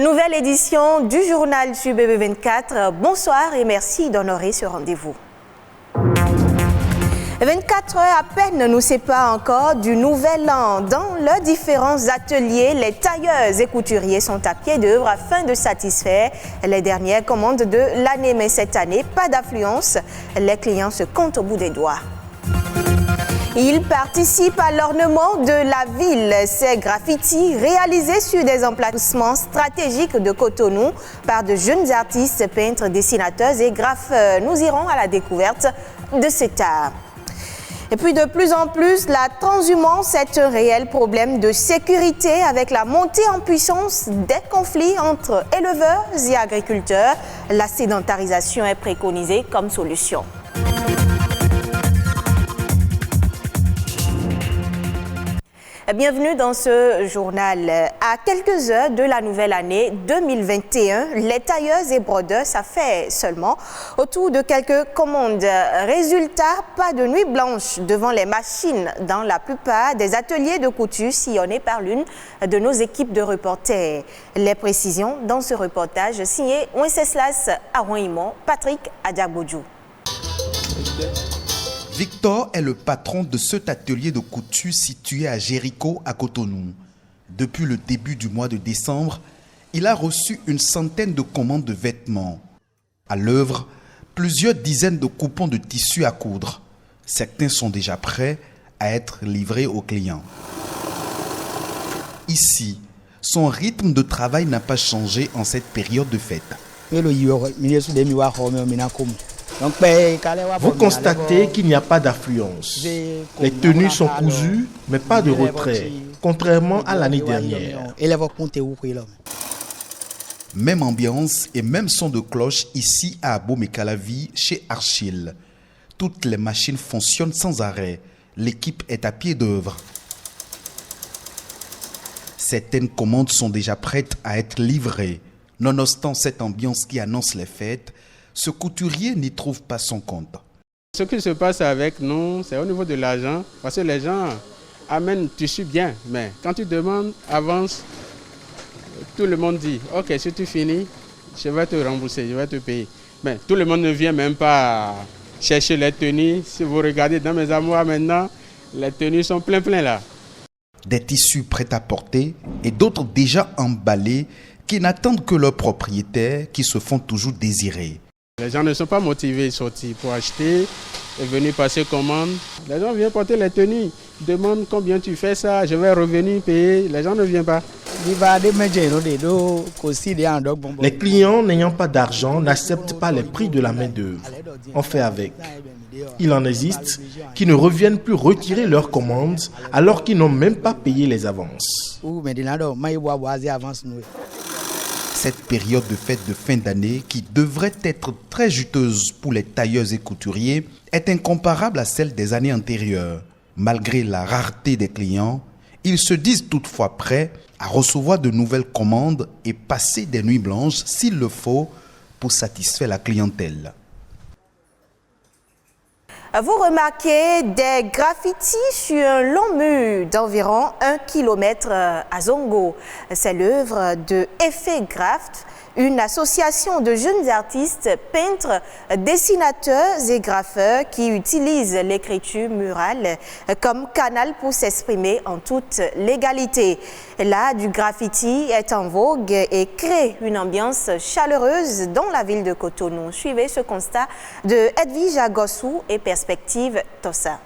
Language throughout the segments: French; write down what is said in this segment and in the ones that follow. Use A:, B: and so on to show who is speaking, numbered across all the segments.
A: Nouvelle édition du journal sur BB24. Bonsoir et merci d'honorer ce rendez-vous. 24 heures à peine nous séparent encore du nouvel an. Dans leurs différents ateliers, les tailleurs et couturiers sont à pied d'œuvre afin de satisfaire les dernières commandes de l'année. Mais cette année, pas d'affluence. Les clients se comptent au bout des doigts. Ils participent à l'ornement de la ville. Ces graffitis réalisés sur des emplacements stratégiques de Cotonou par de jeunes artistes, peintres, dessinateurs et graffeurs. Nous irons à la découverte de cet art. Et puis de plus en plus, la transhumance est un réel problème de sécurité avec la montée en puissance des conflits entre éleveurs et agriculteurs. La sédentarisation est préconisée comme solution. Bienvenue dans ce journal. À quelques heures de la nouvelle année 2021, les tailleurs et brodeurs, ça fait seulement autour de quelques commandes. Résultat, pas de nuit blanche devant les machines dans la plupart des ateliers de couture sillonnés par l'une de nos équipes de reporters. Les précisions dans ce reportage signé Wenceslas Arouimon, Patrick Adiabodjou.
B: Victor est le patron de cet atelier de couture situé à Jéricho, à Cotonou. Depuis le début du mois de décembre, il a reçu une centaine de commandes de vêtements. À l'œuvre, plusieurs dizaines de coupons de tissu à coudre. Certains sont déjà prêts à être livrés aux clients. Ici, son rythme de travail n'a pas changé en cette période de fête.
C: Vous constatez qu'il n'y a pas d'affluence. Les tenues sont cousues, mais pas de retrait, contrairement à l'année dernière.
B: Même ambiance et même son de cloche ici à Abomey-Calavi, chez Archil. Toutes les machines fonctionnent sans arrêt. L'équipe est à pied d'œuvre. Certaines commandes sont déjà prêtes à être livrées. Nonobstant cette ambiance qui annonce les fêtes, ce couturier n'y trouve pas son compte.
D: Ce qui se passe avec nous, c'est au niveau de l'argent, parce que les gens amènent tissu bien, mais quand tu demandes avance, tout le monde dit « Ok, si tu finis, je vais te rembourser, je vais te payer ». Mais tout le monde ne vient même pas chercher les tenues. Si vous regardez dans mes armoires maintenant, les tenues sont plein là.
B: Des tissus prêts à porter et d'autres déjà emballés qui n'attendent que leurs propriétaires qui se font toujours désirer.
D: Les gens ne sont pas motivés à sortir pour acheter et venir passer commande. Les gens viennent porter les tenues, demandent combien tu fais ça, je vais revenir payer. Les gens ne viennent pas.
C: Les clients n'ayant pas d'argent n'acceptent pas les prix de la main-d'œuvre. On fait avec. Il en existe qui ne reviennent plus retirer leurs commandes alors qu'ils n'ont même pas payé les avances.
B: Cette période de fête de fin d'année, qui devrait être très juteuse pour les tailleurs et couturiers, est incomparable à celle des années antérieures. Malgré la rareté des clients, ils se disent toutefois prêts à recevoir de nouvelles commandes et passer des nuits blanches s'il le faut pour satisfaire la clientèle.
A: Vous remarquez des graffitis sur un long mur d'environ 1 km à Zongo. C'est l'œuvre de Effet Graft, une association de jeunes artistes, peintres, dessinateurs et graffeurs qui utilisent l'écriture murale comme canal pour s'exprimer en toute légalité. L'art du graffiti est en vogue et crée une ambiance chaleureuse dans la ville de Cotonou. Suivez ce constat de Edwige Agossou et Perspective Tossa.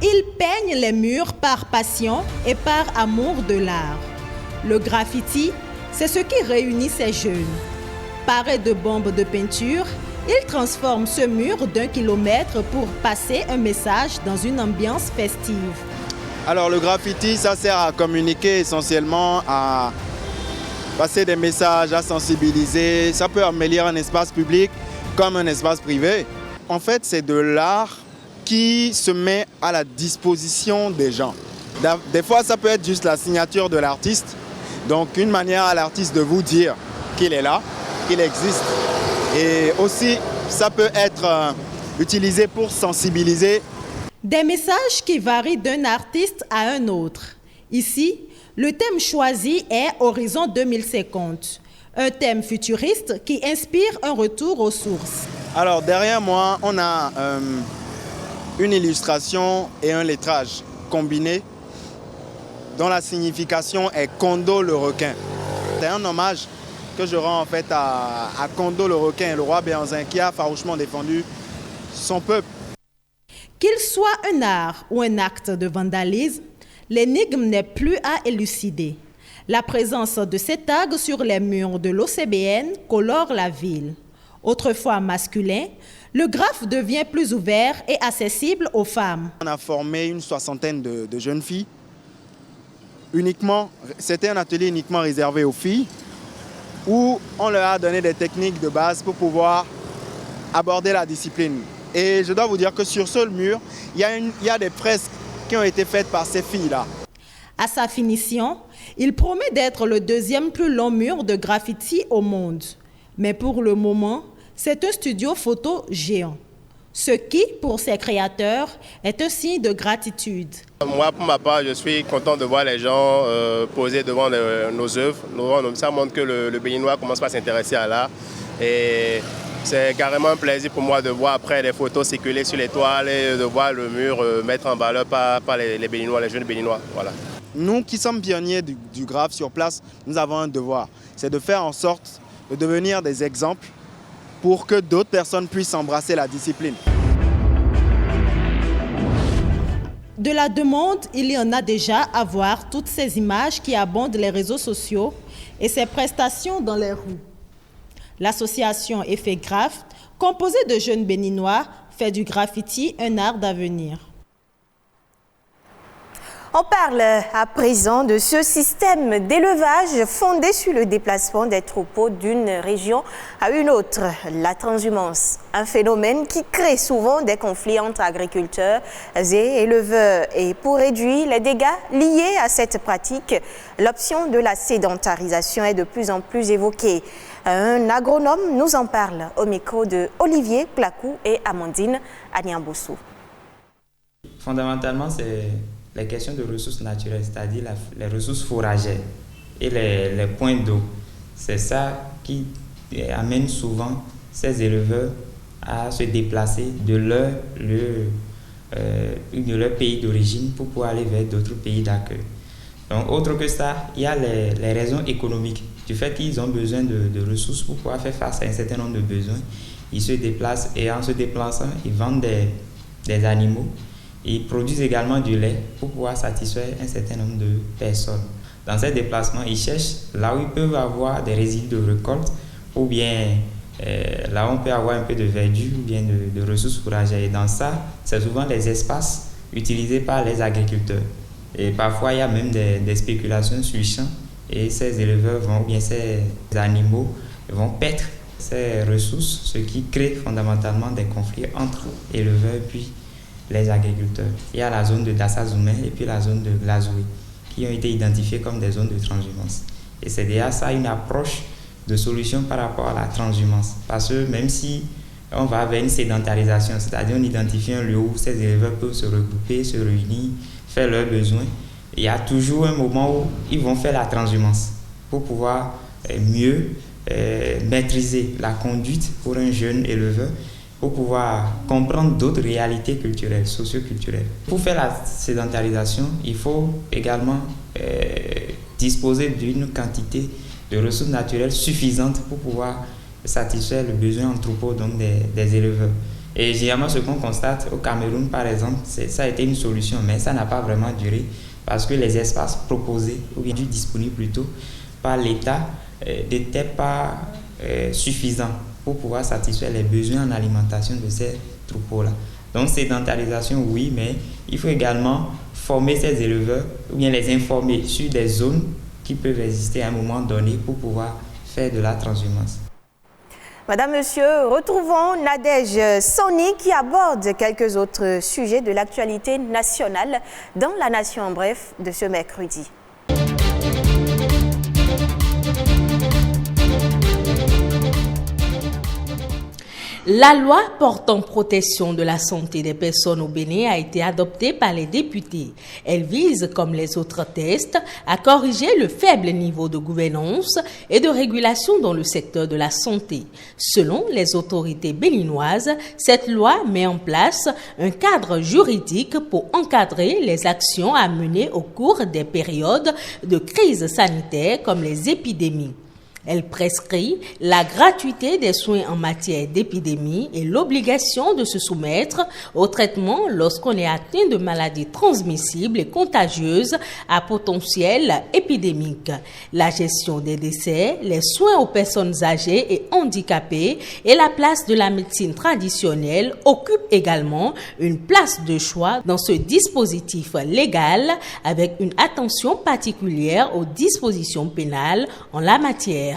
E: Ils peignent les murs par passion et par amour de l'art. Le graffiti, c'est ce qui réunit ces jeunes. Parés de bombes de peinture, ils transforment ce mur d'1 kilomètre pour passer un message dans une ambiance festive.
F: Alors le graffiti, ça sert à communiquer essentiellement, à passer des messages, à sensibiliser. Ça peut améliorer un espace public comme un espace privé. En fait, c'est de l'art qui se met à la disposition des gens. Des fois, ça peut être juste la signature de l'artiste. Donc, une manière à l'artiste de vous dire qu'il est là, qu'il existe. Et aussi, ça peut être utilisé pour sensibiliser.
E: Des messages qui varient d'un artiste à un autre. Ici, le thème choisi est Horizon 2050, un thème futuriste qui inspire un retour aux sources.
F: Alors derrière moi, on a une illustration et un lettrage combinés dont la signification est Kondo le requin. C'est un hommage que je rends en fait à Kondo le requin, le roi Béanzin, qui a farouchement défendu son peuple.
E: Qu'il soit un art ou un acte de vandalisme, l'énigme n'est plus à élucider. La présence de ces tags sur les murs de l'OCBN colore la ville. Autrefois masculin, le graphe devient plus ouvert et accessible aux femmes.
F: On a formé une soixantaine de jeunes filles. C'était un atelier uniquement réservé aux filles où on leur a donné des techniques de base pour pouvoir aborder la discipline. Et je dois vous dire que sur ce mur, il y a des fresques qui ont été faites par ces filles-là.
E: À sa finition, il promet d'être le deuxième plus long mur de graffiti au monde. Mais pour le moment, c'est un studio photo géant. Ce qui, pour ses créateurs, est un signe de gratitude.
G: Moi, pour ma part, je suis content de voir les gens poser devant nos œuvres. Ça montre que le Béninois commence à s'intéresser à l'art. Et c'est carrément un plaisir pour moi de voir après les photos circuler sur les toiles et de voir le mur mettre en valeur par les Béninois, les jeunes Béninois. Voilà.
F: Nous qui sommes pionniers du graphe sur place, nous avons un devoir. C'est de faire en sorte de devenir des exemples pour que d'autres personnes puissent embrasser la discipline.
E: De la demande, il y en a déjà à voir toutes ces images qui abondent les réseaux sociaux et ces prestations dans les rues. L'association Effet Graphe, composée de jeunes Béninois, fait du graffiti un art d'avenir.
A: On parle à présent de ce système d'élevage fondé sur le déplacement des troupeaux d'une région à une autre, la transhumance. Un phénomène qui crée souvent des conflits entre agriculteurs et éleveurs. Et pour réduire les dégâts liés à cette pratique, l'option de la sédentarisation est de plus en plus évoquée. Un agronome nous en parle au micro de Olivier Placou et Amandine Agnambossou.
H: Fondamentalement, c'est les questions de ressources naturelles, c'est-à-dire les ressources fourragères et les points d'eau. C'est ça qui amène souvent ces éleveurs à se déplacer de leur pays d'origine pour pouvoir aller vers d'autres pays d'accueil. Donc, autre que ça, il y a les raisons économiques. Du fait qu'ils ont besoin de ressources pour pouvoir faire face à un certain nombre de besoins, ils se déplacent et en se déplaçant, ils vendent des animaux. Ils produisent également du lait pour pouvoir satisfaire un certain nombre de personnes. Dans ces déplacements, ils cherchent là où ils peuvent avoir des résidus de récolte ou bien là où on peut avoir un peu de verdure ou bien de ressources fourragères. Et dans ça, c'est souvent les espaces utilisés par les agriculteurs. Et parfois, il y a même des spéculations sur le champ et ces éleveurs ou bien ces animaux vont perdre ces ressources, ce qui crée fondamentalement des conflits entre éleveurs et puis les agriculteurs. Il y a la zone de Dassa-Zoumé et puis la zone de Glazoué qui ont été identifiées comme des zones de transhumance. Et c'est déjà ça une approche de solution par rapport à la transhumance. Parce que même si on va vers une sédentarisation, c'est-à-dire on identifie un lieu où ces éleveurs peuvent se regrouper, se réunir, faire leurs besoins, il y a toujours un moment où ils vont faire la transhumance pour pouvoir mieux maîtriser la conduite pour un jeune éleveur, pour pouvoir comprendre d'autres réalités culturelles, socio-culturelles. Pour faire la sédentarisation, il faut également disposer d'une quantité de ressources naturelles suffisante pour pouvoir satisfaire le besoin en troupeau donc des éleveurs. Et généralement, ce qu'on constate au Cameroun, par exemple, ça a été une solution, mais ça n'a pas vraiment duré parce que les espaces proposés, ou bien disponibles plutôt, par l'État n'étaient pas suffisants pour pouvoir satisfaire les besoins en alimentation de ces troupeaux-là. Donc, sédentarisation, oui, mais il faut également former ces éleveurs ou bien les informer sur des zones qui peuvent exister à un moment donné pour pouvoir faire de la transhumance.
A: Madame, Monsieur, retrouvons Nadège Soni qui aborde quelques autres sujets de l'actualité nationale dans La Nation en bref de ce mercredi.
I: La loi portant protection de la santé des personnes au Bénin a été adoptée par les députés. Elle vise, comme les autres tests, à corriger le faible niveau de gouvernance et de régulation dans le secteur de la santé. Selon les autorités béninoises, cette loi met en place un cadre juridique pour encadrer les actions à mener au cours des périodes de crise sanitaire comme les épidémies. Elle prescrit la gratuité des soins en matière d'épidémie et l'obligation de se soumettre au traitement lorsqu'on est atteint de maladies transmissibles et contagieuses à potentiel épidémique. La gestion des décès, les soins aux personnes âgées et handicapées et la place de la médecine traditionnelle occupent également une place de choix dans ce dispositif légal avec une attention particulière aux dispositions pénales en la matière.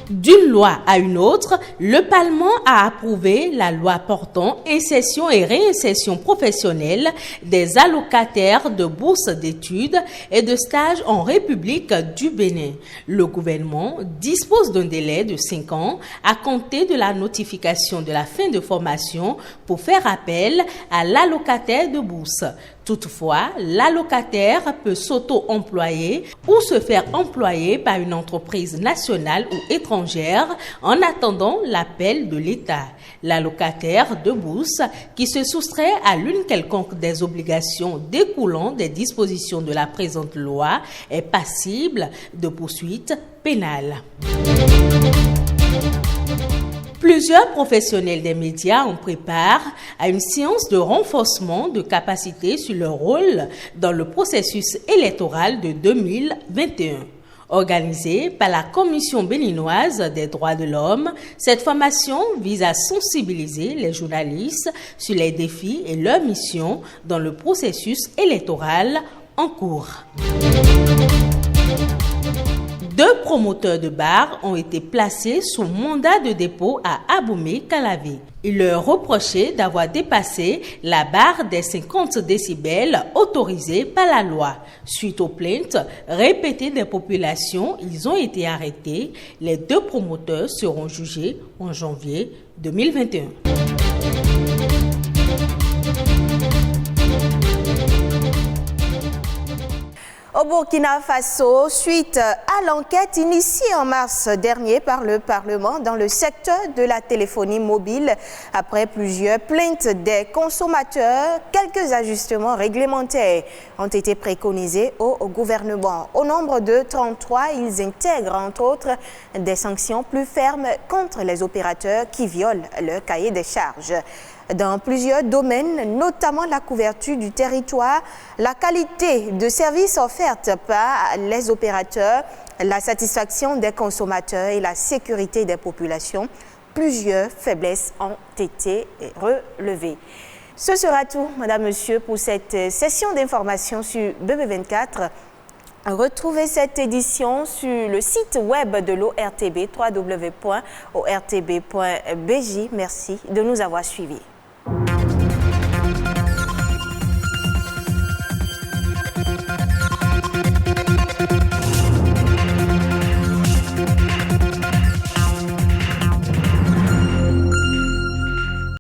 I: D'une loi à une autre, le Parlement a approuvé la loi portant insertion et réinsertion professionnelle des allocataires de bourses d'études et de stages en République du Bénin. Le gouvernement dispose d'un délai de 5 ans à compter de la notification de la fin de formation pour faire appel à l'allocataire de bourse. Toutefois, l'allocataire peut s'auto-employer ou se faire employer par une entreprise nationale ou étrangère en attendant l'appel de l'État. L'allocataire de bourse qui se soustrait à l'une quelconque des obligations découlant des dispositions de la présente loi est passible de poursuites pénales. Plusieurs professionnels des médias en préparent à une séance de renforcement de capacité sur leur rôle dans le processus électoral de 2021. Organisée par la Commission béninoise des droits de l'homme, cette formation vise à sensibiliser les journalistes sur les défis et leurs missions dans le processus électoral en cours. 2 promoteurs de bars ont été placés sous mandat de dépôt à Aboumé-Calavé. Il leur reprochait d'avoir dépassé la barre des 50 décibels autorisée par la loi. Suite aux plaintes répétées des populations, ils ont été arrêtés. Les 2 promoteurs seront jugés en janvier 2021.
A: Au Burkina Faso, suite à l'enquête initiée en mars dernier par le Parlement dans le secteur de la téléphonie mobile, après plusieurs plaintes des consommateurs, quelques ajustements réglementaires ont été préconisés au gouvernement. Au nombre de 33, ils intègrent entre autres des sanctions plus fermes contre les opérateurs qui violent leur cahier des charges. Dans plusieurs domaines, notamment la couverture du territoire, la qualité de services offertes par les opérateurs, la satisfaction des consommateurs et la sécurité des populations, plusieurs faiblesses ont été relevées. Ce sera tout, Madame, Monsieur, pour cette session d'information sur BB24. Retrouvez cette édition sur le site web de l'ORTB, www.ortb.bj. Merci de nous avoir suivis.